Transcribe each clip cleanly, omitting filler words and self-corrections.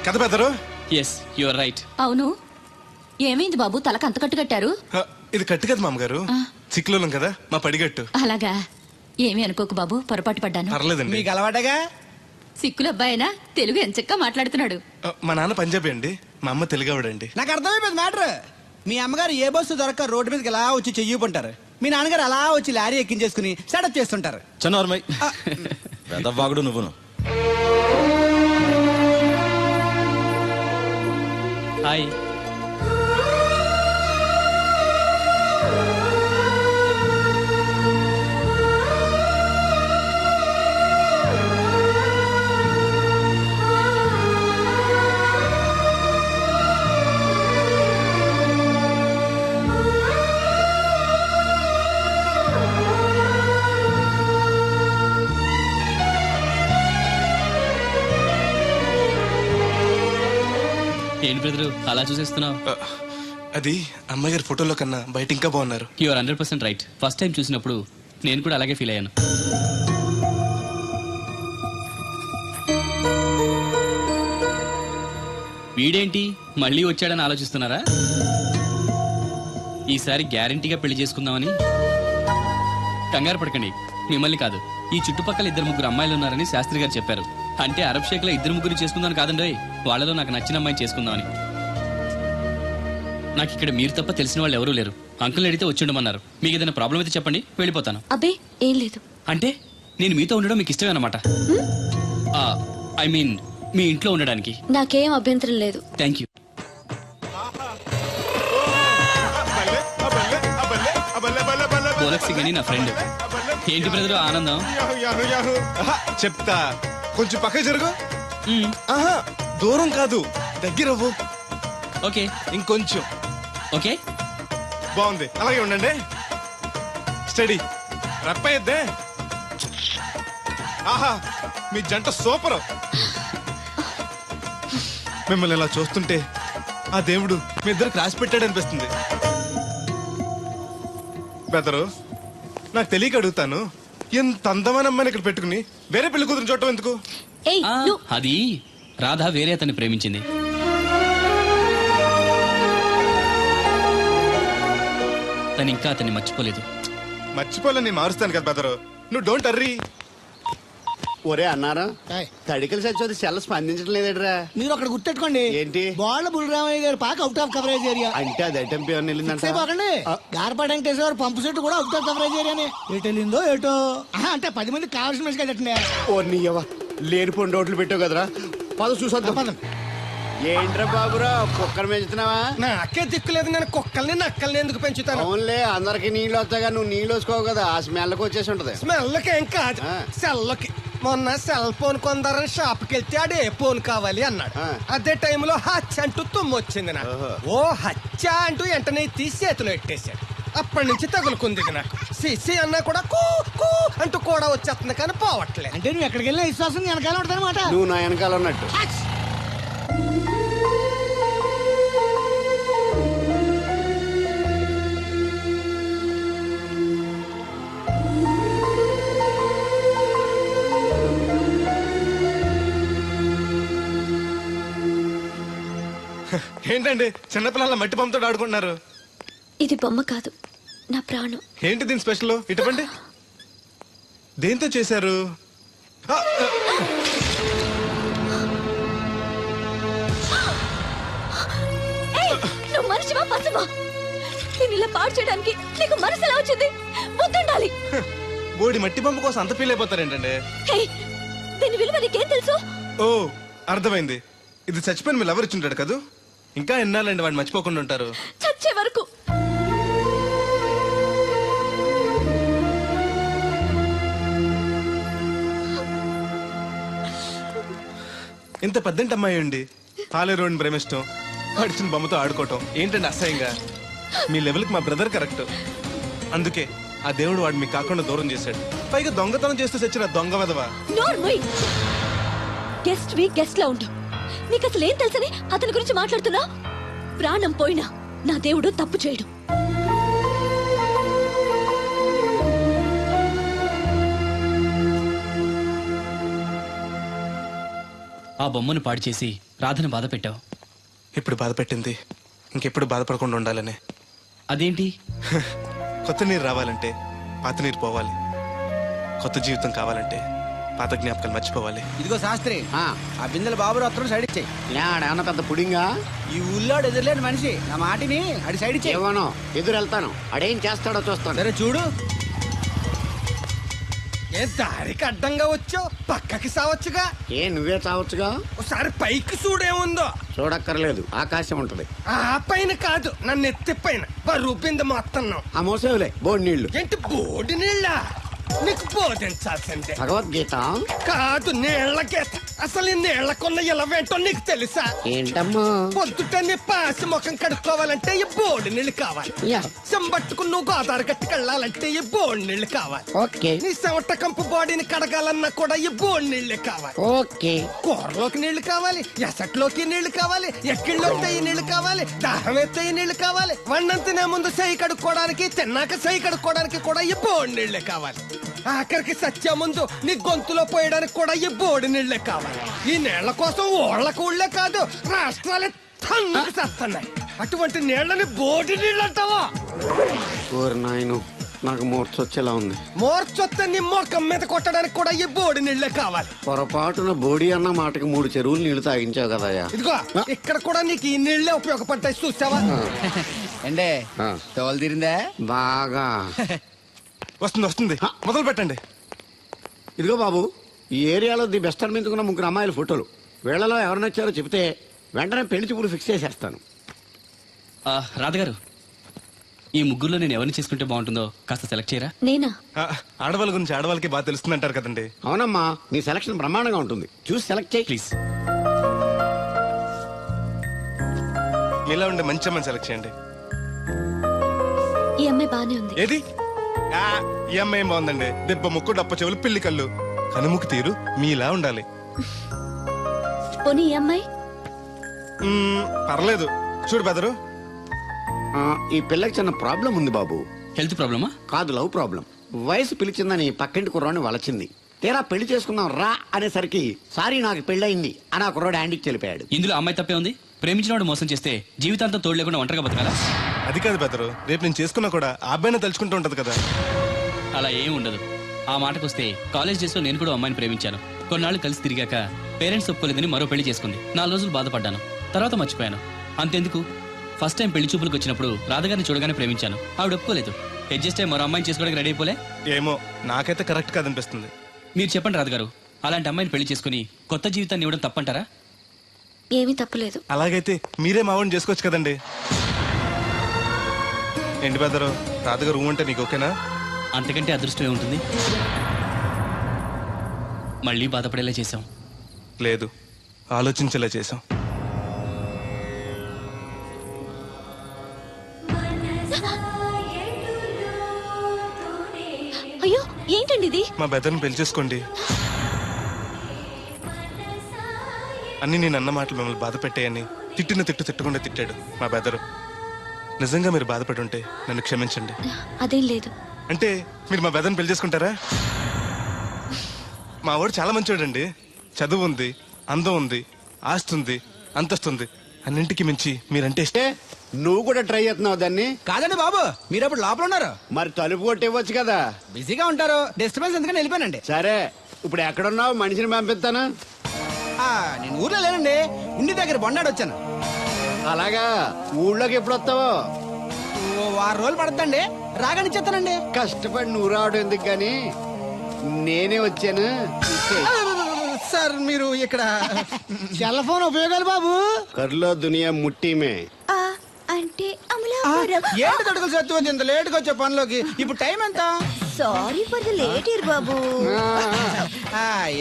కథ బెదరు. Yes you are right. అవును, ఏమైంది బాబు తలకు అంత కట్టు కట్టారు? ఇది కట్టు కదా మామగారు, చిక్కులోలం కదా మా పడిగట్టు. అలాగా, ఏమీ అనుకోకు బాబు, పొరపాటు పడ్డాను. పర్లేదండి. మీకు అలవాటగా. సిక్కుల అబ్బాయినా తెలుగు ఎంచక్కా మాట్లాడుతున్నాడు. మా నాన్న పంజాబీ అండి, మా అమ్మ తెలుగావిడండి. నాకు అర్థమైపోయింది మ్యాటర్. మీ అమ్మగారు ఏ బస్సు దొరక్క రోడ్డు మీదకి ఎలా వచ్చి చెయ్యిపుంటారు, మీ నాన్నగారు అలా వచ్చి లారీ ఎక్కించేసుకుని సెటప్ చేస్తుంటారు. చన్నోర్మై వెదవ్వాగుడు నువ్వును. హాయ్. ఏంటి బ్రదరు అలా చూసేస్తున్నావు? అది అమ్మగారి ఫోటోలో కన్నా బయట ఇంకా బాగున్నారు. You are 100% right. First time చూసినప్పుడు నేను కూడా అలాగే ఫీల్ అయ్యాను. వీడేంటి మళ్ళీ వచ్చాడని ఆలోచిస్తున్నారా? ఈసారి గ్యారంటీగా పెళ్లి చేసుకుందామని. కంగారు పడకండి, మిమ్మల్ని కాదు, ఈ చుట్టుపక్కల 2-3 అమ్మాయిలు ఉన్నారని శాస్త్రి గారు చెప్పారు. అంటే అరబ్ షేక్ లో 2-3 చేసుకుందామని కాదండి, వాళ్ళలో నాకు నచ్చిన అమ్మాయిని చేసుకుందామని. నాకు ఇక్కడ మీరు తప్ప తెలిసిన వాళ్ళు ఎవరూ లేరు. అంకుల్ అడిగితే వచ్చి ఉండమన్నారు. మీకు ఏదైనా ప్రాబ్లం అయితే చెప్పండి, వెళ్ళిపోతాను. అబ్బే ఏం లేదు. అంటే నేను మీతో ఉండడం మీకు ఇష్టమే అన్నమాట. ఐ మీన్ మీ ఇంట్లో ఉండడానికి. నాకేం అభ్యంతరం లేదు. Thank you. పోలక్ సింగ్ అని నా ఫ్రెండ్. ఏంటి బ్రదర్ ఆనందం? చెప్తా, కొంచెం పక్క జరుగు. ఆహా, దూరం కాదు, దగ్గర అవ్వు. ఓకే, ఇంకొంచెం. ఓకే, బాగుంది, అలాగే ఉండండి. స్టడీ, రప్పయ్యద్దే. ఆహా, మీ జంట సూపర్. మిమ్మల్ని ఇలా చూస్తుంటే ఆ దేవుడు మీ ఇద్దరికి రాసి పెట్టాడు అనిపిస్తుంది. బెదరు, నాకు తెలియక అడుగుతాను, ఎంత అందమైన అమ్మాయిని ఇక్కడ పెట్టుకుని వేరే పెళ్లి కూతురు చూడటం ఎందుకు? అది రాధ వేరే అతన్ని ప్రేమించింది. తను ఇంకా అతన్ని మర్చిపోలేదు. మర్చిపోలేని మారుస్తాను కదా బెదరు, నువ్వు డోంట్ అర్రీ. ఒరే అన్నారా, తడికలు సచ్చి సెల్ స్పందించడం లేదట్రా. మీరు అక్కడ గుర్తెట్టుకోండి, ఏంటి బాళ్ళ బుల్రామయ్య గారు పాక అవుట్ ఆఫ్ కవరేజ్ ఏరియా అంటే అది ఐటమ్ పేరు వెళ్ళిందంటే గార్పాడు వెంకటేశ్వర పంపు సెట్ కూడా అవుట్ ఆఫ్ కవరేజ్ ఏరియానే. ఎటు వెళ్ళిందో ఏటో. అంటే 10 మంది కావాల్సిన మనిషి కదండి. ఓ నీయవా, లేనిపోయిన రోడ్లు పెట్టావు కదరా. పద చూసొద్దాం. ఏంట్రా బాబురా, కుక్కర్ పెంచుతున్నావా? నాకే దిక్కులేదు, నేను కుక్కల్ని నక్కల్ని ఎందుకు పెంచుతాను? అవునులే, అందరికి నీళ్ళు వస్తాగా, నువ్వు నీళ్ళు వేసుకోవు కదా, ఆ స్మెల్కి వచ్చేసి ఉంటది. స్మెల్కి ఏం కాదు, సెల్కి. మొన్న సెల్ ఫోన్ కొందరని షాప్కి వెళ్తే ఆడే ఫోన్ కావాలి అన్నాడు. అదే టైంలో హచ్చ అంటూ తుమ్మొచ్చింది నాకు. ఓ హచ్చ అంటూ వెంటనే తీసి చేతిలో ఎట్టేశాడు. అప్పటి నుంచి తగులుకుంది నాకు. సిసి అన్నా కూడా కూ కూ అంటూ కూడా వచ్చేస్తుంది కానీ పోవట్లేదు. అంటే నువ్వు ఎక్కడికి వెళ్ళినా విశ్వాసం వెనకాల ఉంటానమాట. నువ్వు నా వెనకాల ఉన్నట్టు. ఏంటండి చిన్నపిల్లల మట్టి బొమ్మతో ఆడుకుంటున్నారు? ఇది బొమ్మ కాదు, నా ప్రాణం. ఏంటి దీని స్పెషల్? ఇటువంటి దేంతో చేశారు? నువ్వు మనిషివా పశువా? నేను ఇలా పాడు చేయడానికి నీకు మనసు ఎలా వచ్చింది? బుద్ధుండాలి. బోడి మట్టి బొమ్మ కోసం అంత ఫీల్ అయిపోతారేంటండి? దీని విలువ నీకేం తెలుసు? ఓ, అర్థమైంది. ఇది చచ్చిపోయిన మీ లవర్ ఇచ్చుంటాడు కదా. ఇంకా ఎన్నాలండి వాడిని మర్చిపోకుండా ఉంటారు? చచ్చే వరకు. ఇంత పెద్దంటి అమ్మాయి అండి, పాలేరోని ప్రేమిష్టం, పడిచిన బొమ్మతో ఆడుకోవటం ఏంటండి అసహ్యంగా? మీ లెవెల్కి మా బ్రదర్ కరెక్ట్. అందుకే ఆ దేవుడు వాడు మీకు కాకుండా దూరం చేశాడు. పైగా దొంగతనం చేస్తూ చచ్చిన దొంగ వెధవా. గెస్ట్ వి గెస్ట్ లా ఉంటాం. నీకు అసలు ఏం తెలుసని అతని గురించి మాట్లాడుతున్నా? ప్రాణం పోయినా నా దేవుడు తప్పు చేయడు. ఆ బొమ్మను పాడు చేసి రాధను బాధ పెట్టావు. ఇప్పుడు బాధ పెట్టింది ఇంకెప్పుడు బాధపడకుండా ఉండాలని. అదేంటి? కొత్త నీరు రావాలంటే పాత నీరు పోవాలి, కొత్త జీవితం కావాలంటే పాత జ్ఞాపకాలు మర్చిపోవాలి. ఇదిగో శాస్త్రి, ఆ బిందెల బాబు అత్తరు సైడ్ ఇచ్చేయి. ఏమన్నా పెద్ద పుడింగా? ఈ ఊళ్ళో ఎదురులేని మనిషి, నా మాటిని అడి సైడ్ ఇచ్చేయి. ఏమనో ఎదురు వెళ్తాను, అడేం చేస్తాడో చూస్తాను. సరే చూడు. ఏ దారికి అడ్డంగా వచ్చావు, పక్కకి సావచ్చుగా. ఏ నువ్వే చావచ్చుగా. ఒకసారి పైకి చూడేముందో. చూడక్కర్లేదు, ఆకాశం ఉంటది. ఆ పైన కాదు, నన్ను ఎత్తి పైన రూపింది మొత్తం. ఆ మోసేవులే బోడి నీళ్లు. ఏంటి బోడి నీళ్ళ? నీకు బోధించాల్సిందే. భగవద్గీత కాదు, నీళ్ళ గీత. అసలు ఈ నీళ్లకున్న ఇలవేంటో నీకు తెలుసా? ఏంటమ్మా? పొద్దుట నీ పాసి ముఖం కడుక్కోవాలంటే ఈ బోడి నీళ్ళు కావాలి. యా. చెంబట్టుకుని నువ్వు గోదావరి గట్టుకు వెళ్ళాలంటే ఈ బోడి నీళ్ళు కావాలి. ఓకే నీ చెమట కంపు బాడీని కడగాలన్నా కూడా ఈ బోడి నీళ్ళే కావాలి. ఓకే. కూరలోకి నీళ్లు కావాలి, ఎసట్లోకి నీళ్లు కావాలి, ఎక్కిళ్ళొస్తే ఈ నీళ్లు కావాలి, దాహం ఎత్తే ఈ నీళ్లు కావాలి. వండంతినే ముందు సై కడుక్కోవడానికి, తిన్నాక సై కడుక్కోవడానికి కూడా ఈ బోడి నీళ్లే కావాలి. ఆఖరికి సత్య ముందు నీ గొంతులో పోయడానికి కూడా ఈ బోడి నీళ్లే కావాలి. ఈ నీళ్ల కోసం ఓళ్లకు ఊళ్ళే కాదు, రాష్ట్రాలే తన్నుకు చేస్తున్నాయి. అటువంటి నీళ్లని బోడి నీళ్ళు అంటావా? ఓరి నాయను, నాకు మూర్చొచ్చేలా ఉంది. మోర్చొత్తే నీ మొఖం మీద కొట్టడానికి కూడా ఈ బోడి నీళ్లే కావాలి. పొరపాటున బోడి అన్న మాటకి 3 చెరువులు నీళ్లు తాగించావు కదయ్యా. ఇదిగో ఇక్కడ కూడా నీకు ఈ నీళ్లే ఉపయోగపడతాయి, చూసావా? ఏండే ఆ. తోలు తీరిందా? బాగా వస్తుంది వస్తుంది, మొదలు పెట్టండి. ఇదిగో బాబు, ఈ ఏరియాలో ది బెస్ట్ అనిపించుకున్న 3 అమ్మాయిల ఫోటోలు. వీళ్ళలో ఎవరు నచ్చారో చెప్తే వెంటనే పెళ్లి చూపులు ఫిక్స్ చేసేస్తాను. రాధగారు, ఈ ముగ్గురులో నేను ఎవరిని చేసుకుంటే బాగుంటుందో కాస్త సెలెక్ట్ చేయరా? నేనా? ఆడవాళ్ళ గురించి ఆడవాళ్ళకి బాగా తెలుస్తుంది అంటారు కదండి. అవునమ్మా, నీ సెలక్షన్ బ్రహ్మాండంగా ఉంటుంది. చూసి సెలెక్ట్ చేయి ప్లీజ్. మీలా ఉండే మంచి అమ్మని సెలెక్ట్ చేయండి. ఈ అమ్మాయి బానే ఉంది. ఏది? ఈ అమ్మాయి ఏం బాగుందండి, దెబ్బ ముక్కు డప్ప చెవులు పిల్లి కళ్ళు, కనుముక్కు తీరు మీలా ఉండాలి. పోనీ ఈ అమ్మాయి? పర్లేదు. చూడు బెదరు, ఈ పిల్లకి చిన్న ప్రాబ్లం ఉంది బాబు. హెల్త్ ప్రాబ్లమా? కాదు, లవ్ ప్రాబ్లం. వయసు పిలిచిందని పక్కింటి కుర్రాన్ని వలచింది. తీరా పెళ్లి చేసుకుందాం రా అనేసరికి సారీ నాకు పెళ్ళయింది అని ఆ కుర్రాడు హ్యాండ్కి తెలిపాడు. ఇందులో అమ్మాయి తప్పే ఉంది. ప్రేమించినవాడు మోసం చేస్తే జీవితాంతం తోడు లేకుండా ఒంటరిగా బతకాలా? అది కాదు బెదరు, రేపు నేను చేసుకున్నా కూడా ఆ అబ్బాయిని తలుచుకుంటూ ఉంటది కదా. అలా ఏం ఉండదు. ఆ మాటకొస్తే కాలేజ్ డేస్ లో నేను కూడా అమ్మాయిని ప్రేమించాను. కొన్నాళ్ళు కలిసి తిరిగాక పేరెంట్స్ ఒప్పుకోలేదని మరో పెళ్లి చేసుకుంది. 4 రోజులు బాధపడ్డాను, తర్వాత మర్చిపోయాను. అంతెందుకు, ఫస్ట్ టైం పెళ్లి చూపులకు వచ్చినప్పుడు రాధగారిని చూడగానే ప్రేమించాను. ఆవిడ ఒప్పుకోలేదు. అడ్జస్ట్ అయ్యి మరో అమ్మాయిని చేసుకోవడానికి రెడీ అయిపోలే. ఏమో, నాకైతే కరెక్ట్ కాదనిపిస్తుంది. మీరు చెప్పండి రాధగారు, అలాంటి అమ్మాయిని పెళ్లి చేసుకుని కొత్త జీవితాన్ని ఇవ్వడం తప్పంటారా? ఏమీ తప్పులేదు. అలాగైతే మీరే మావాడిని చేసుకోవచ్చు కదండి. ఏంటి బెదరు, రాధగారు అంటే నీకు ఓకేనా? అంతకంటే అదృష్టం ఏముంటుంది? మళ్ళీ బాధపడేలా చేశాం. లేదు, ఆలోచించేలా చేసాం. అయ్యో, ఏంటండి ఇది? మా బెదర్ని పెళ్లి చేసుకోండి. అన్ని నేను అన్న మాటలు మిమ్మల్ని బాధ పెట్టాయని తిట్టిన తిట్టకుండా తిట్టాడు మా బెదరు. నిజంగా మీరు బాధపడి ఉంటే నన్ను క్షమించండి. అదేం లేదు. అంటే మీరు మా బెదర్ని పెళ్లి చేసుకుంటారా? మా వాడు చాలా మంచివాడండి. చదువు ఉంది, అందం ఉంది, ఆస్తి ఉంది, అంతస్తుంది. అన్నింటికి మించి మీరంటే ఇష్టం. నువ్వు కూడా ట్రై చేస్తున్నావు దాన్ని? కాదండి బాబు, మీరు అప్పుడు లోపల ఉన్నారు. మరి తలుపు కొట్టి ఇవ్వచ్చు కదా. బిజీగా ఉంటారు, డిస్టర్బెన్స్ ఎందుకని వెళ్ళిపోయానండి. సరే, ఇప్పుడు ఎక్కడున్నావు? మనిషిని పంపిస్తాను. నేను ఊర్లో లేనండి, ఇంటి దగ్గర బొండాడు వచ్చాను. అలాగా, ఊళ్ళోకి ఎప్పుడు వస్తావో? 6 రోజులు పడుతుందండి, రాగానే చెప్తానండి. కష్టపడి నువ్వు రావడం ఎందుకు గాని నేనే వచ్చాను. సార్ మీరు ఇక్కడ సెల్ ఫోన్ ఉపయోగాలు బాబు. కర్లో దునియా ముట్టిమే. అంటే ఏంటి తడుకులు సత్యం ఇంత లేట్ గా వచ్చే పనిలోకి? ఇప్పుడు టైం ఎంత? Sorry for the late year బాబు.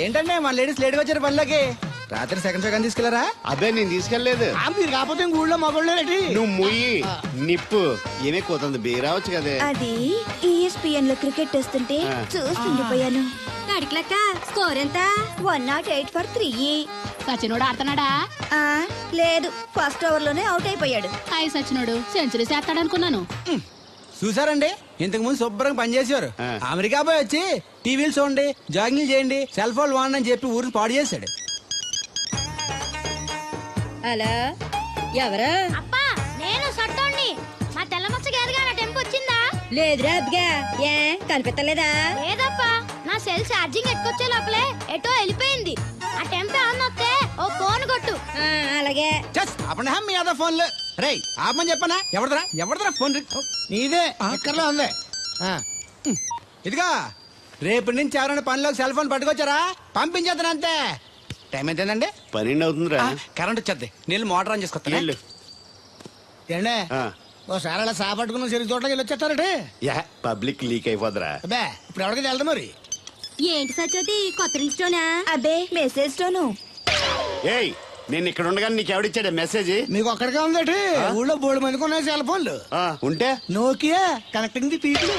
ఏంటంటే మన లేడీస్ లేట్ గా వచ్చారు పనిలోకి. రాత్రి సెకండ్ సెకండ్ తీసుకెళ్లారా? అదే నేను తీసుకెళ్లేదు. మీరు కాకపోతే ఇంక ఊళ్ళో మగోళ్ళేటి. నువ్వు ముయ్యి నిప్పు ఏమే కోతుంది బీరావచ్చు కదే. అది ESPN లో క్రికెట్ టెస్తుంటే చూస్తుండిపోయాను. స్కోర్ ఎంత? 108 for 3. సచినోడు ఆడుతున్నాడా? లేదు, ఫస్ట్ ఓవర్ లోనే అవుట్ అయిపోయాడు. హాయ్ సచినోడు సెంచరీ చేస్తాడనుకున్నాను. చూసారండి, ఇంతకు ముందు శుభ్రంగా పనిచేసేవారు. అమెరికా పోయి వచ్చి టీవీలు చూడండి, జాగింగ్ చేయండి, సెల్ ఫోన్ వాడండి అని చెప్పి ఊరిని పాడు చేశాడు. హలో ఎవరు? అబ్బా నేను సట్టోణ్ణి. మా తెల్లమచ్చ గారిగా నా టెంపు వచ్చిందా? లేదురా అబ్బగా. ఏ కనిపెట్టలేదా? లేదప్పా, నా సెల్ ఛార్జింగ్ ఎక్కొచ్చే లోపలే ఎటో వెళ్ళిపోయింది. ఆ టెంపు అన్నొస్తే ఓ ఫోన్ కొట్టు. అలాగే. అప్పుడు మీ అదో ఫోన్లు రేయ్ ఆపమని చెప్పనా? ఎవరిదరా ఫోన్ నీదే ఎక్కర్లో ఉంది. ఇదిగా రేపటి నుంచి ఎవరైనా పనిలోకి సెల్ ఫోన్ పట్టుకొచ్చారా పంపించేద్దాను అంతే. టైం ఎంతేనండి? 12 అవుతుందిరా. కరెంట్ వచ్చేది. నీళ్ళు మోటార్ ఆన్ చేసుకొస్తా. వెళ్ళు. ఏండే ఆ. ఓసారి అలా సాపట్టుకున్న సరి చోట్లకి వెళ్ళి వచ్చేస్తారటే. యా, పబ్లిక్ లీక్ అయిపోద్రా. అబ్బే ఇప్పుడు ఎవరికి వెళ్దాం మరి? ఏంటి సత్యవతి, కొత్త రింగ్స్టోనా? అబ్బే మెసేజ్ స్టోను. ఏయ్, నేను ఇక్కడ ఉండగానే నీకు ఎవడిచ్చాడే మెసేజ్? మీకు ఒక్కడికే ఉందటి. ఊళ్ళో 3 మందికి ఉన్నాయి సెల్ ఫోన్లు. ఉంటే నోకియా కనెక్టింగ్ ది పీపుల్.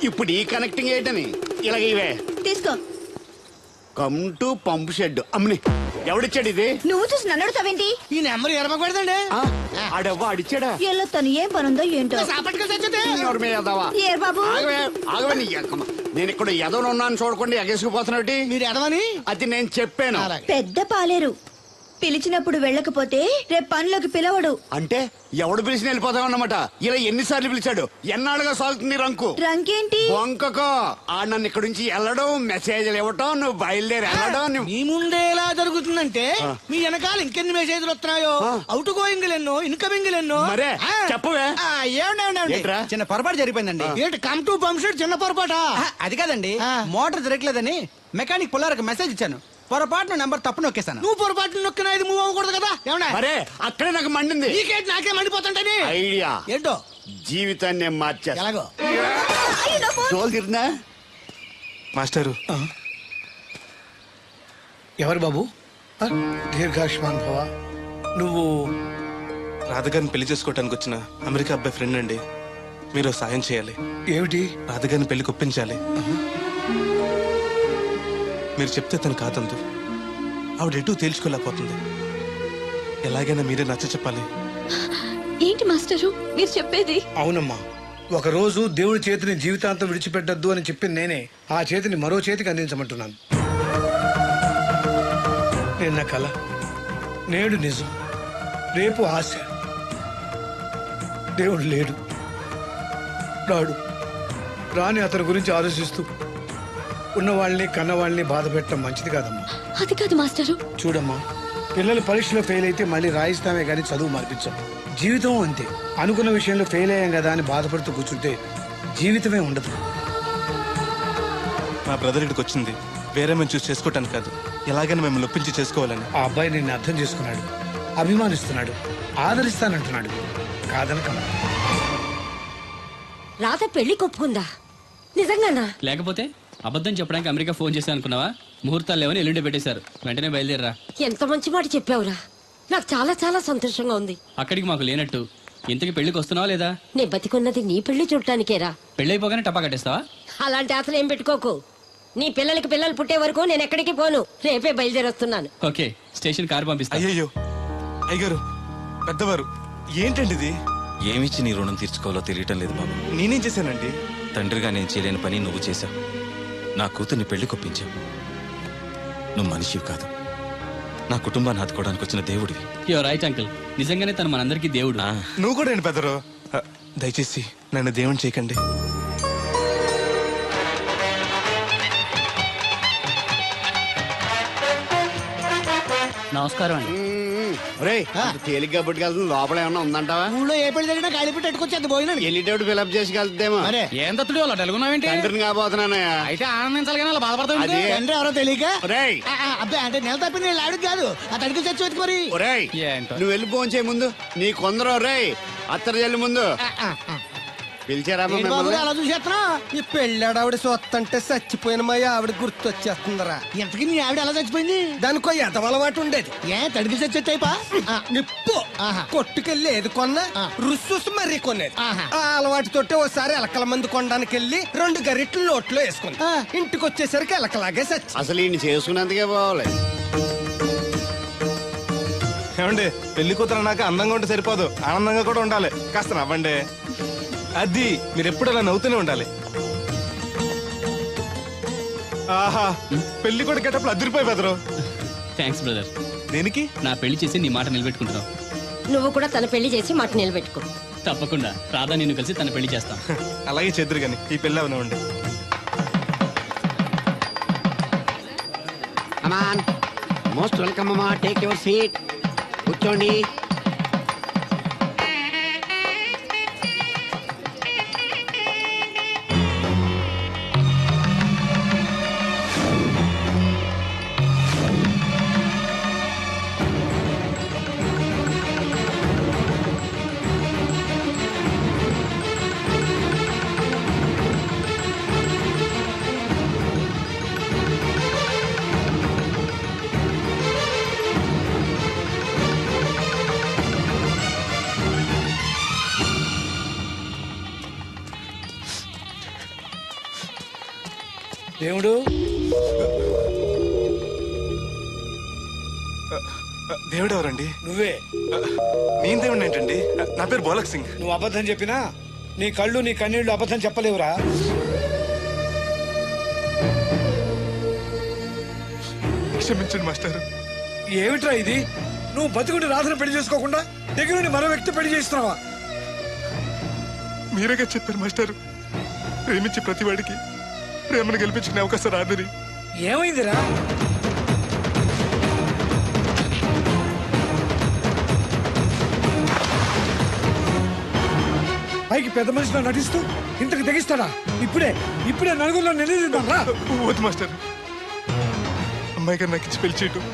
ఇప్పుడు ఈ కనెక్టింగ్ ఏంటని ఇలాగ ఇవే. తీసుకో. Come to pump shed. అమ్మని ఎవడిచ్చాడు ఇది? నువ్వు చూసి నన్ను అడుగుతావేంటి? ఈ నెంబర్ ఎరమకూడదండి. ఆడవ్వ అడిచాడా? ఎల్లో తను ఏం పనుందో ఏంటో. సాపట్టుకు తెచ్చితే ఎవరి మీద ఎదవా? ఏ బాబు? ఆగవే, ఆగవే నీ ఎక్కమ్మ. నేను ఇక్కడ ఎదవను ఉన్నాను చూడకుండా ఎగేసుకుపోతున్నాడు. మీరు ఎడమని అది నేను చెప్పాను. పెద్ద పాలేరు. పిలిచినప్పుడు వెళ్ళకపోతే రేపు పనిలోకి పిలవడు. అంటే ఎవడు పిలిచిన వెళ్ళిపోతావు అన్నమాట. ఇలా ఎన్నిసార్లు పిలిచాడు? ఎన్నాళ్ళుగా సాగుతుంది రంకు. రంకేంటి? వంకకో ఆ నన్ను ఇక్కడ నుంచి వెళ్ళడం, మెసేజ్లు ఇవ్వటం, నువ్వు బయలుదేరి వెళ్ళడం. మీ ముందే ఎలా జరుగుతుందంటే మీ వెనకాల ఇంకెన్ని మెసేజ్లు వస్తున్నాయో. అవుట్ గోయింగ్ ఎన్నో, ఇన్కమింగ్ ఎన్నో. మరే చెప్పవే. ఏంట్రా? చిన్న పొరపాటు జరిగిపోయిందండి. ఏంటి కమ్ టు పంప్ షెడ్ చిన్న పొరపాట? అది కాదండి, మోటార్ తిరగలేదని మెకానిక్ పుల్లారకు మెసేజ్ ఇచ్చాను. పొరపాటున నెంబర్ తప్పు నొక్కేశాను. నువ్వు పొరపాటు నొక్కినా ఇది మూవ్ అవ్వకూడదు కదా? ఏమన్నా మరే అక్కడే నాకు మండింది. నీకేంటి నాకే మండిపోతుంటని ఐడియా ఏంటో జీవితాన్ని మార్చా. ఎలాగో జోలు తిరిగినా మాస్టరు, ఎవరు బాబు? దీర్ఘాయుష్మాన్ భవ. నువ్వు రాధగారిని పెళ్లి చేసుకోవటానికి వచ్చిన అమెరికా అబ్బాయి ఫ్రెండ్ అండి. మీరు సాయం చేయాలి. ఏమిటి? రాధగారిని పెళ్లికి ఒప్పించాలి. మీరు చెప్తే తను కాదందు. ఆవిడ ఎటు తేల్చుకోలేకపోతుంది. ఎలాగైనా మీరే నచ్చ చెప్పాలి. ఏంటి మాస్టరు మీరు చెప్పేది? అవునమ్మా, ఒకరోజు దేవుడి చేతిని జీవితాంతం విడిచిపెట్టద్దు అని చెప్పింది నేనే. ఆ చేతిని మరో చేతికి అందించమంటున్నాను. నిన్న కల, నేడు నిజం, రేపు ఆశ. దేవుడు లేడు, రాడు. రాని అతని గురించి ఆలోచిస్తూ ఉన్నవాళ్ళని కన్నవాళ్ళని బాధ పెట్టడం మంచిది కాదమ్మా. అది కాదు మాస్టరు. చూడమ్మా, పిల్లలు పరీక్షలో ఫెయిల్ అయితే మళ్ళీ రాయిస్తామే కానీ చదువు మార్పించాం. జీవితం అంతే. అనుకున్న విషయంలో ఫెయిల్ అయ్యాం కదా అని బాధపడుతూ కూర్చుంటే జీవితమే ఉండదు. మా బ్రదర్ ఇక్కడికి వచ్చింది వేరే మేము చూసి చేసుకోవటానికి కాదు, ఎలాగైనా మిమ్మల్ని ఒప్పించి చేసుకోవాలని. ఆ అబ్బాయి నిన్ను అర్థం చేసుకున్నాడు, అభిమానిస్తున్నాడు, ఆదరిస్తానంటున్నాడు. కాదనకమ్మా. రాధ పెళ్లి కొప్పుకుందా? నిజంగానా? లేకపోతే అబద్ధం చెప్పడానికి అమెరికా ఫోన్ చేశాను అనుకున్నావా? ముహూర్తాలు లేవని ఎల్లుండి పెట్టేశారు. వెంటనే బయలుదేరరా. ఎంత మంచి మాట చెప్పావురా. నాకు చాలా చాలా సంతోషంగా ఉంది. అక్కడికి మాకు లేనట్టు ఇంతకి పెళ్లికి వస్తున్నావా లేదా? నే బతికున్నది నీ పెళ్లి చూడటానికేరా. పెళ్ళైపోగానే టపా కట్టేస్తావా? అలాంటి ఆశలు ఏం పెట్టుకోకు. నీ పిల్లలకి పిల్లలు పుట్టే వరకు నేను ఎక్కడికి పోను. రేపే బయలుదేరొస్తున్నాను. ఓకే, స్టేషన్ కారు పంపిస్తా. అయ్యయ్యో అయ్యగారు, పెద్దవారు, ఏంటండి ఇది? ఏమిచ్చి నీ రుణం తీర్చుకోవాలో తెలియటం లేదు బాబు. నేనేం చేశానండి? తండ్రిగా నేను చేయలేని పని నువ్వు చేశావు. నా కూతుర్ని పెళ్లి కొప్పించావు. నువ్వు మనిషివి కాదు, నా కుటుంబాన్ని ఆదుకోవడానికి వచ్చిన దేవుడివి. యో రైట్ అంకుల్, నిజంగానే తను మనందరికీ దేవుడు. నువ్వు కూడా ఏంటి పెద్దరు? దయచేసి నన్ను దేవుని చేయకండి. నమస్కారం అండి. తేలిగ్గా పుట్టుకెళ్తుంది. లోపల ఏమన్నా ఉందంటావా? ఊళ్ళో ఏ పెళ్లి జరిగినా కాళీ పెట్టి ఎట్టుకొచ్చేది భోజనం. వెళ్ళేటప్పుడు ఫిలప్ చేసి వెళ్తేమో. ఏం తత్తుడు అలా తెలుగున్నావేంటి? తండ్రిని కాబోతున్నానయ్యా. అయితే ఆనందించాలి కానీ అలా బాధపడతావు. అది తండ్రి ఎవరో తెలియక. ఒరేయ్, అబ్బాయి అంటే నెల తప్పింది వీళ్ళు ఆవిడకి కాదు. ఆ తడికి చచ్చి వెతుకు మరి. ఒరేయ్, ఏంటో. నువ్వు వెళ్ళి ఫోన్ చేయ ముందు. నీ కొందరు రేయ్ అత్తరు చెల్లి ముందు పిలిచారా ఏంటి బాబు అలా చూసేస్తున్నా? ఈ పెళ్ళాడావిడ సొత్తంటే చచ్చిపోయిన మా ఆవిడ గుర్తొచ్చేస్తుందరా. ఎంతకి మీ ఆవిడ ఎలా చచ్చిపోయింది? దానికో ఎదవలవాటు ఉండేది. ఏ తడికి చచ్చి టైపా? నిప్పు కొట్టుకెళ్ళి ఏది కొన్నా రుస్సుస్ మరీ కొనేది. ఆహా. ఆ అలవాటుతోటే ఓసారి ఎలకల మందు కొనడానికి వెళ్ళి 2 గరిట్లు నోట్లో వేసుకుంది. ఇంటికి వచ్చేసరికి ఎలకలాగే చచ్చి. అసలు ఈయన చేసుకున్నందుకే పోవాలి. ఏమండి, పెళ్లి కూతురు నాకు అందంగా ఉంటే సరిపోదు, ఆనందంగా కూడా ఉండాలి. కాస్త నవ్వండి. అది మీరు ఎప్పుడు అలా నవ్వుతూనే ఉండాలి. ఆహా, పెళ్లి కూడా గెటప్పుడు అదిరిపోయి బెదరు. Thanks brother. దేనికి? నా పెళ్లి చేసి నీ మాట నిలబెట్టుకుంటున్నావు. నువ్వు కూడా తన పెళ్లి చేసి మాట నిలబెట్టుకో. తప్పకుండా రాధా నిన్ను కలిసి తన పెళ్లి చేస్తాం. అలాగే చెద్దరు గాని ఈ పెళ్ళి అవనివ్వండి. కమాన్, మోస్ట్ వెల్కమ్ అమ్మా, టేక్ యువర్ సీట్, కూర్చోండి. దేవుడు, దేవుడు ఎవరండి? నువ్వే. నేను దేవుడు ఏంటండి? నా పేరు బోలక్ సింగ్. నువ్వు అబద్ధం చెప్పినా నీ కళ్ళు నీ కన్నీళ్లు అబద్ధం చెప్పలేవురా. క్షమించండి మాస్టర్. ఏమిట్రా ఇది? నువ్వు బతుకుంటే రాధను పెళ్లి చేసుకోకుండా దగ్గర నుండి మరో వ్యక్తి పెళ్లి చేస్తున్నావా? మీరేగా చెప్పారు మాస్టర్, ప్రేమించే ప్రతివాడికి ప్రేమను గెలిపించుకునే అవకాశం రాదని. ఏమైందిరా? పైకి పెద్ద మనిషిలో నటిస్తూ ఇంతకు తెగిస్తాడా? ఇప్పుడే నలుగురిలో నిలదీద్దాం రా. వద్దు మాస్టర్, అమ్మాయి గారు నాకు ఇచ్చి పెళ్లి చేయటం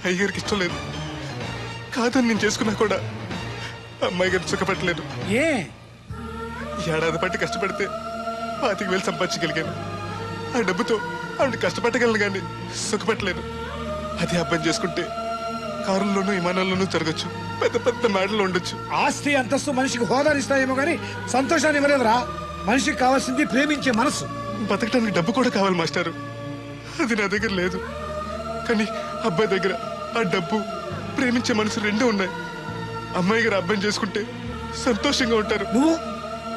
అయ్యగారికి ఇష్టం లేదు. కాదని నేను చేసుకున్నా కూడా అమ్మాయి గారిని సుఖపెట్టలేదు. ఏ ఏడాది పట్టి కష్టపడితే 25,000 సంపాదించగలిగాను. ఆ డబ్బుతో ఆవిడ కష్టపట్టగలను కానీ సుఖపెట్టలేను. అదే అబ్బాయి చేసుకుంటే కారుల్లోనూ విమానాల్లోనూ జరగచ్చు, పెద్ద పెద్ద మేడలు ఉండొచ్చు. ఆస్తి అంతస్తు మనిషికి హోదానిస్తాయేమో కానీ సంతోషాన్ని ఇవ్వలేదురా. మనిషికి కావాల్సింది ప్రేమించే మనసు. బతకడానికి డబ్బు కూడా కావాలి మాస్టారు, అది నా దగ్గర లేదు. కానీ అబ్బాయి దగ్గర ఆ డబ్బు, ప్రేమించే మనసు రెండూ ఉన్నాయి. అమ్మాయి గారు అబ్బాయిని చేసుకుంటే సంతోషంగా ఉంటారు. నువ్వు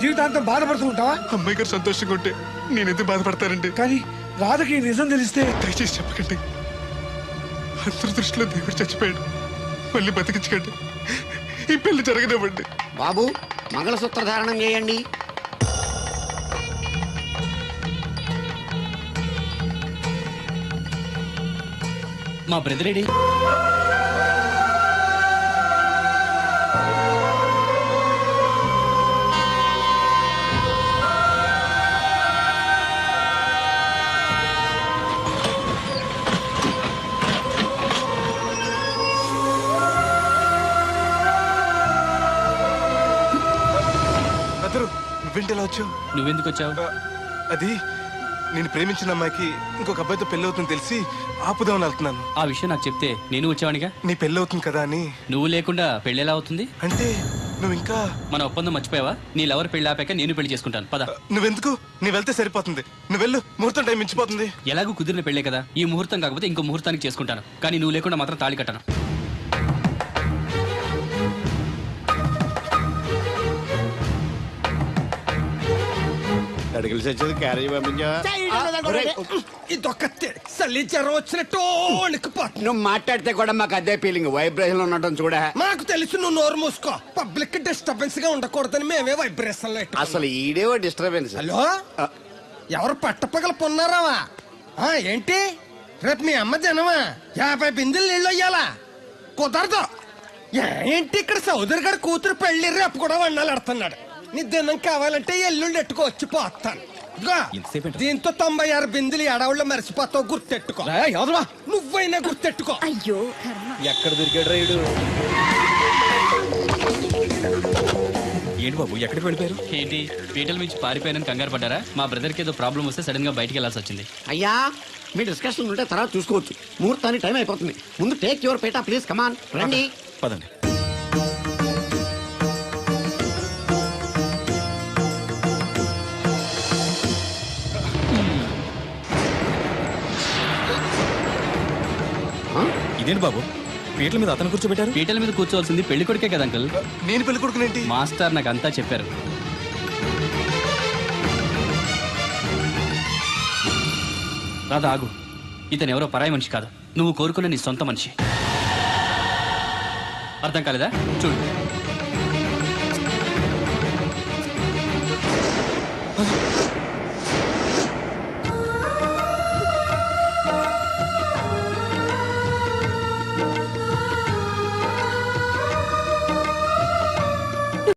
జీవితాంతం బాధపడుతూ ఉంటావా? అమ్మాయి గారు సంతోషంగా ఉంటే నేనెందుకు బాధపడతానండి? కానీ రాధకి ఈ నిజం తెలిస్తే దయచేసి చెప్పకండి. అందరి దృష్టిలో దేవుడు చచ్చిపోయాడు, మళ్ళీ బతికించకండి. ఈ పెళ్లి జరగనివ్వండి. బాబు, మంగళసూత్ర ధారణం చేయండి. మా బ్రదర్ ఏడి? బ్రదరు, నువ్వేంటి ఎలా వచ్చావు? నువ్వెందుకు వచ్చావు? అది నేను ప్రేమించిన అమ్మాయికి ఇంకొక అబ్బాయితో పెళ్లి అవుతుందని తెలిసి ఆపుదామని వెళ్తున్నాను. ఆ విషయం నాకు చెప్తే నేను వచ్చావనిగా. నీ పెళ్లి అవుతుంది కదా అని. నువ్వు లేకుండా పెళ్లి ఎలా అవుతుంది? అంటే నువ్వు ఇంకా మన ఒప్పందం మర్చిపోయావా? నీ లవర్ పెళ్లి ఆపాక నేను పెళ్లి చేసుకుంటాను. పద. నువ్వెందుకు? నీ వెళ్తే సరిపోతుంది. నువ్వు వెళ్ళు, ముహూర్తం టైం మించిపోతుంది. ఎలాగూ కుదిరిన పెళ్లే కదా, ఈ ముహూర్తం కాకపోతే ఇంకో ముహూర్తానికి చేసుకుంటాను. కానీ నువ్వు లేకుండా మాత్రం తాళి కట్టను. అడిగిలి సచ్చేది క్యారేజ్ పంపించావా? ఇదొక చలి జ్వరం వచ్చినట్టు వణికిపోతుంది. నువ్వు మాట్లాడితే కూడా మాకు అదే ఫీలింగ్, వైబ్రేషన్ ఉండటం చూడ. మాకు తెలుసు, నువ్వు నోరు మూసుకో. పబ్లిక్ డిస్టర్బెన్స్ గా ఉండకూడదని మేమే వైబ్రేషన్ లో అసలు ఈడేవో డిస్టర్బెన్స్. హలో, ఎవరు పట్టపగల పొన్నారావా? ఏంటి రేపు మీ అమ్మ జనమా 50 బిందెలు నీళ్ళు అయ్యాలా? కుదరదు. ఏంటి ఇక్కడ సోదరి గారి కూతురు పెళ్లి రేపు కూడా వండాలి ఆడుతున్నాడు. నీ దినం కావాలంటే ఎల్లుండి ఎట్టుకో, వచ్చి పోతాను. దీంతో 96 బిందెలు ఎడవుళ్ళు మరిచిపోతావు, గుర్తెట్టుకో. నువ్వైనా గుర్తెట్టుకో. అయ్యో ఎక్కడ దొరికాడు రైడు? ఏంటి బాబు, ఎక్కడికి వెళ్ళిపోయారు? ఏంటి పీటల నుంచి పారిపోయానని కంగారు పడ్డారా? మా బ్రదర్కి ఏదో ప్రాబ్లం వస్తే సడన్ గా బయటికి వెళ్ళాల్సి వచ్చింది. అయ్యా, మీ డిస్కషన్ ఉంటే తర్వాత చూసుకోవచ్చు. ముహూర్తానికి టైం అయిపోతుంది. ముందు టేక్ యువర్ పేటా ప్లీజ్. కమాన్ రండి. పదండి. ఇదేంటి బాబు, పీటల మీద అతను కూర్చోబెట్టారు? పీటల మీద కూర్చోవాల్సింది పెళ్లి కొడుకే కదా అంకుల్. నేను పెళ్లి కొడుకునేంటి? మాస్టర్ నాకు అంతా చెప్పారు. రాధా ఆగు, ఇతను ఎవరో పరాయి మనిషి కాదు, నువ్వు కోరుకున్న నీ సొంత మనిషి. అర్థం కాలేదా? చూడు.